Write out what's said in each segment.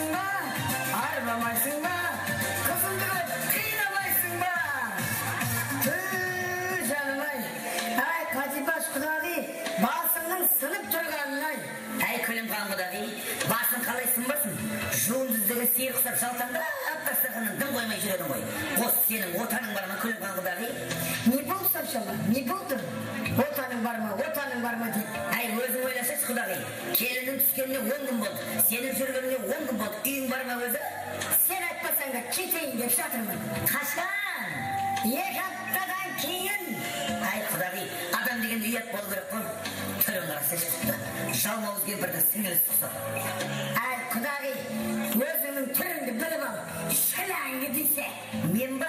Armamaysın mı? Armamaysın mı? Kızımdı kıynamaysın mı? Tüh canım ay. Ay Katibaş kudağı basının sınıp durganın ay. Ay kölüm kan kudağı basın kalaysın basın. Şuun düzdегі seyir kısap şалтанда аттастырғанын дым қоймай жүредім ғой. Осы сенің отаның бар ма көлім kan kudağı? Ne болды сапшама? Не болды? Отаның бар ма? Отаның бар ма дейді. Ай өзің ойласайшы құдағи. Келінің түскеніне 10 күн болды. Сенің жүргеніне 10 күн болды. Үйің бар ма өзі? Sen айтпасаң да кетейін деп жатырмын. Қашан? 2 аптадан кейін. Ай құдағи, адам деген ұят болу керек қой. Түрін қарасайшы құтты. Жалмауыз кемпірдің сіңілісі құсап. Ай құдағи, өзіңнің түріңді біліп ал. Шіләңгі десе. Мен ба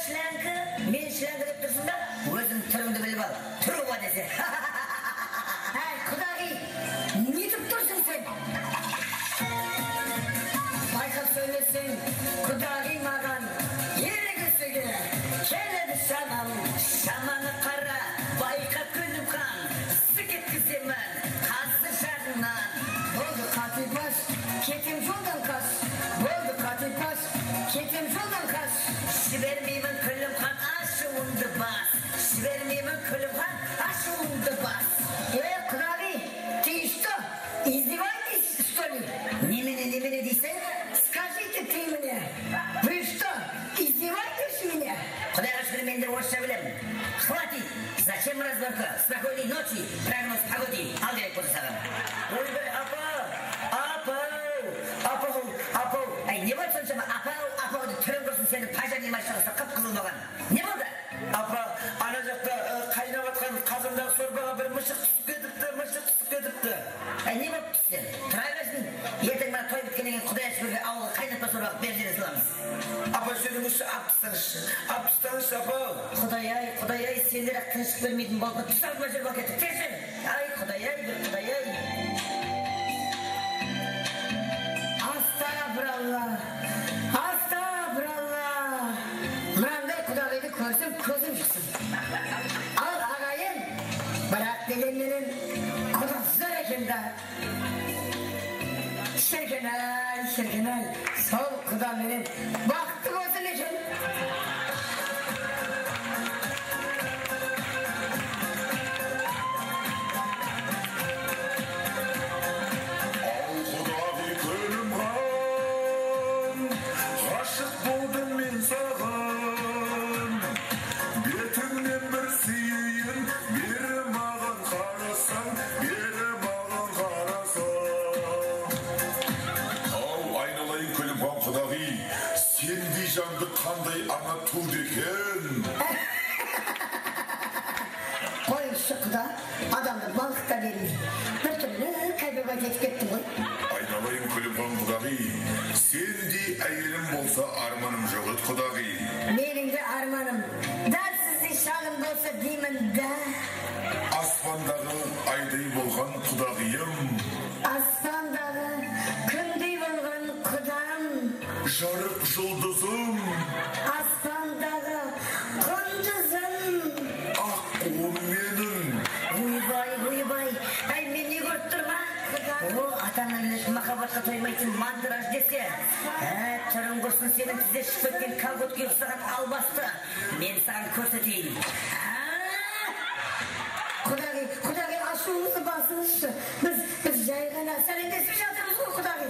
шіләңкі? Мен шіләңкі деп тұрсың да? Өзің түріңді біліп ал. Түрі ба десе. Ай құдағи, не деп тұрсың сен? Байқап сөйлесең, құдағи маған ерегісіге келеді шамам. Шаманы қара, байқа көлім қан. Сік еткіземін, қазды жағынан. Болды Қатипаш, кетем жолдан қаш. Болды Қатипаш, кетем жолдан қаш. Жібермеймін көлім қан, ашуыңды бас. Жібермеймін көлім қан, ашуыңды бас. Құдағи, ты что, издеваетесь, что ли? Немене дейсің? Скажите ты мне, вы что, издеваетесь меня? Құдайға шүкір мен де орысша білемін. Хватит, зачем разборка? Спокойной ночи, прогноз погоди. Ал керек болса саған. Ойбай, апау. Ай, не болды соншама? Апау деп түрін көрсін сені пажанимай шығыста қып-қызыл болған. Не болды? Апа, ана жақта қайнап атқан қазандағы сорпаға бір мышық түсіп кетіпті. Ай, не болып түсті? Тұра берсін. Ертең мына той біткеннен кейін Құдай шүкірге ауылға қайнатпа сорпа беріп жеріне саламыз. Апа, сөйлеңізші, алып тастаңызшы, апа. Құдай-ай, сендер-ақ тыныштық бермейтін болдың. Түс алдыма жүріп әкетті. Келші. Ай, Құдай-ай. Астағфиралла. Мынандай құдағиды көрсем көзім шықсын. Ал ағайын, бірақ дегенменен құдықсыздар екен да. Шіркін-ай, сол құдаменен бақытты болсын екен. Сендей жанды қандай ана туды екен? Қойыңызшы құда, адамды балықта бермей. Бір түрлі кәйбебай кетіп кеттім ғой. Айналайын Күлімхан құдағи, сендей әйелім болса арманым жоқ еді құдағи. Менің де арманым, дәл сіздей шағым болса деймін да. Аспандағы айдай болған құдағиым, Аспандағы күндей болған құдам, жарық жұлдызым, аспандағы құндызым. аққуым менің. Ойбай, ай мен не көріп тұрма? О, атаңнан ілешін махаббатқа тоймайтын мандыраж десе. Түрін құрсын сенің тізе шып кеткен колготке ұқсаған албасты. Мен саған көрсетейін. Құдағи, ашуыңызды басыңызшы. Біз жай ғана сәлемдесіп жатырмыз ғой, құдағи.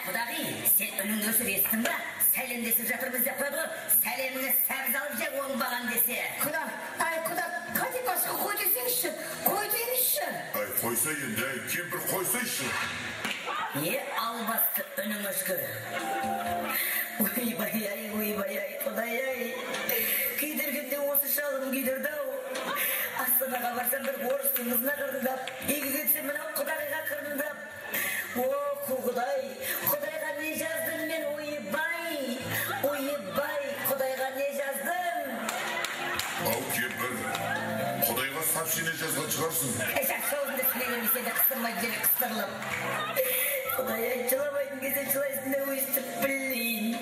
Құдағи, сен үніңді өшір естің ба? Сәлемдесіп жатырмыз деп қойды ғой. Сәлеміңі сәбіз алып жеп оңбаған десе. Құда, Қатипашқа қой десеңізші, қой деңізші. Ай, қойса енді, кемпір қойсайшы. Албасты үнің өшкір. Ойбай, Құдай-ай. Күйдіргенде осы шалым күйдірді-ау. Астанаға барсам бір орыстың қызына қырындап, үйге кетсем мынау құдағиға қырындап. О, Құдайға не жаздым мен, ойбай, Құдайға не жаздым? Ау кемпір, Құдайға сообщение жазған шығарсың. Шақ шоуында сөйлемесе де қыстырмайды және қыстырылып. Құдай-ай, жыламайтын кезде жылайсың да өйстіп білейін.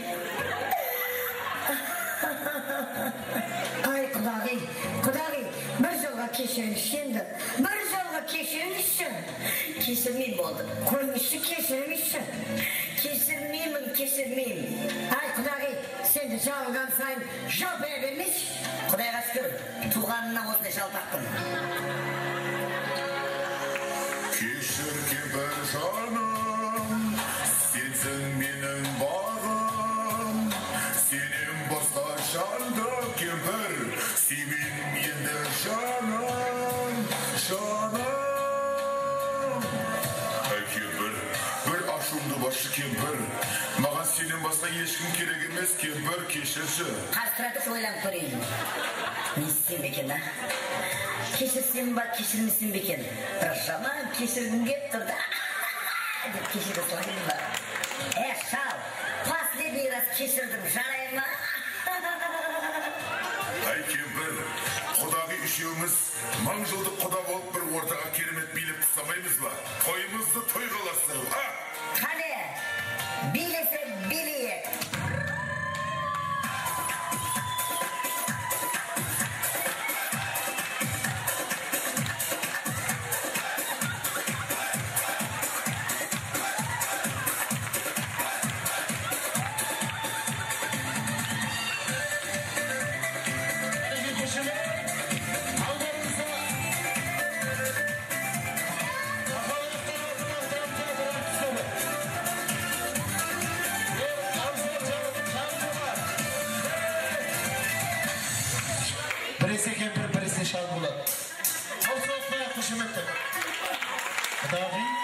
Ай құдағи, бір жолға кешіріңізші енді. Бір жолға кешіріңізші. Кешірмей болды. Қойыңызшы, кешіріңізші. Keşirmeyim. Ay Kudağı, sen de çağırgan sayın жалпая vermiş. Kudayga şükür, tuğanına osuna şalpaktım. Keşir kemper жаным, sensin benim bağım. Senin başka şanda kemper, senin yende жаным. Ay kemper, bir aşımdı başı kemper. Mağan senin başka eşkin kerek emez kemper keşirşi. Karşıratıp oylanıp göreyim. Ne isteyeyim beken ha? Keşirsin bak, keşirmişsin beken. Zaman keşirdim gelip durdu. Dep keşirdi sorayım bak. Şal, pasli biraz keşirdim, жарай mı? Ay kemper, Kudağı üçüğümüz, man жылдық Kuda olup bir ortağa keremet bilip kısamayımız mı? Toyumuzdu toy kalasırım, ha? Hadi, bilese biliyek. Birisi kempir, birisi şal bulat. Al soğutmaya kuşum ettim. Davi.